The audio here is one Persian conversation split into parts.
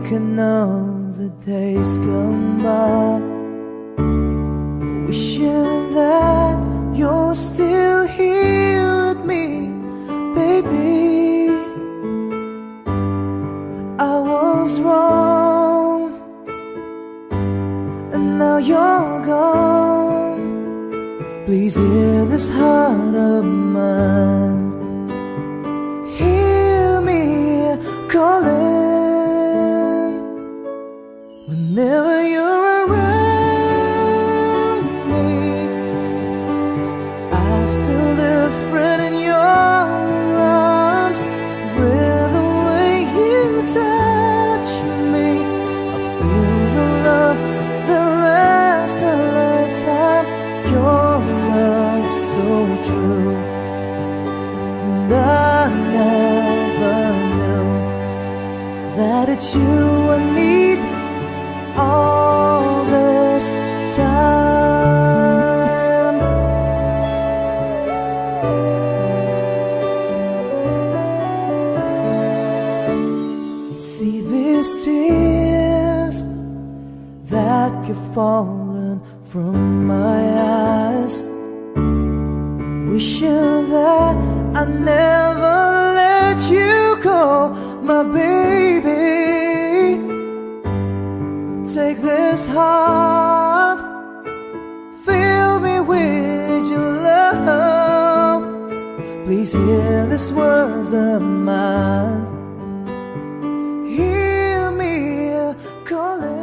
thinking of the days gone by, wishing that you're still here with me, baby. I was wrong, and now you're gone. Please hear this heart of mine, hear me calling. Whenever you're around me, I feel different in your arms. With the way you touch me, I feel the love that lasts a lifetime. Your love so true, and I never knew that it's you I need all this time. See these tears that keep falling from my eyes, wishing that I never let you go, my baby. Take this heart, fill me with your love. Please hear these words of mine, hear me calling.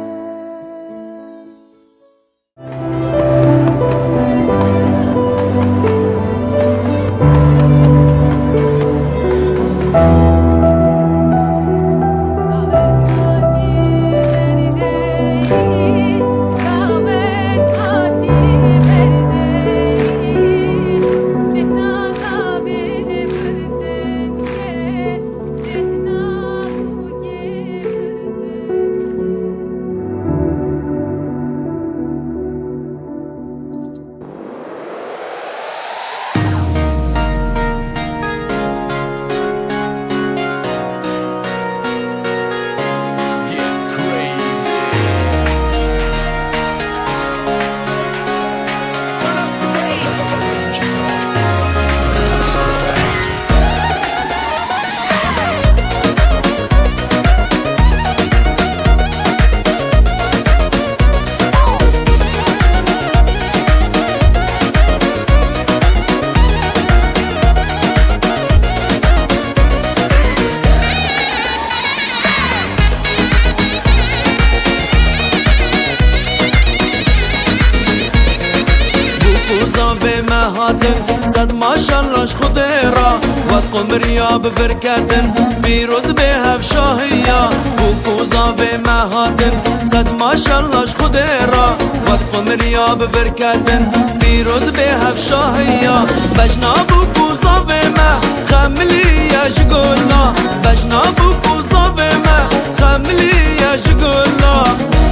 صد ماشاءالله خود را و قمریا ببرکتن بیروز به هفشاهیا و کوزا به مهاتن صد ماشاءالله خود را و قمریا ببرکتن بیروز به هفشاهیا بجنا بو کوزا به مه خملی یشگولا بجنا بو کوزا به مه خملی یشگولا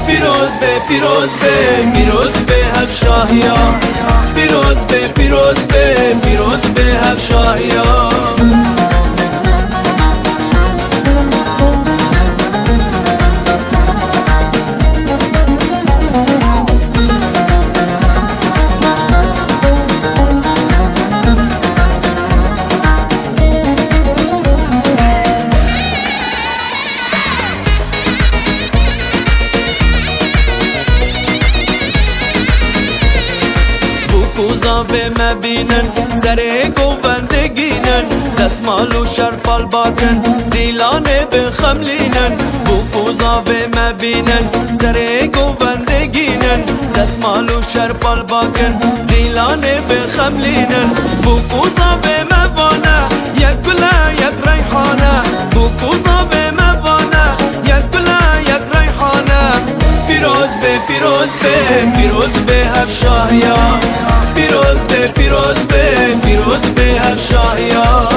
پیروز به پیروز به پیروز به هفشاهیا پیروز به پیروز به پیروز به هفشاهیا کوزا به مبینن سره گوبندگینن دستمال و شرپال باکن دیلانه به خملینن بو کوزا به مبینن سره گوبندگینن دستمال و شرپال باکن دیلانه به خملینن بو کوزا به مبانه یک گله یک ریحانه بو کوزا به مبانه یک گله یک ریحانه پیروز به پیروز به پیروز به هفشاهیا پیروز به پیروز به پیروز به هفشاهیا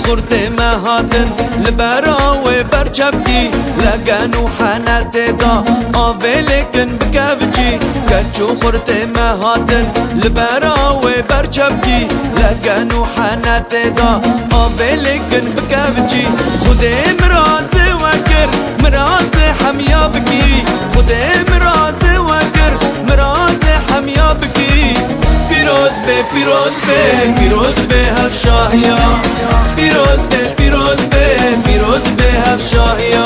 خورت مهاتن لبرا و برچبکی لگن و حنت دا آویلکن بکفجی کچو خورت مهاتن لبرا و برچبکی لگن و حنت دا آویلکن بکفجی خود مراز وکر مراز حمیا بکی خود مراز وکر مراز حمیا بکی پیروز به پیروز به پیروز به هف شاهیا پیروز به پیروز به پیروز به هف شاهیا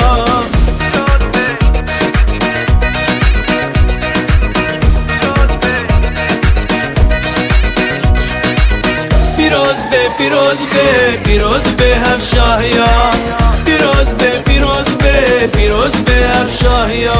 پیروز به پیروز به پیروز به هف شاهیا پیروز به پیروز به پیروز به هف شاهیا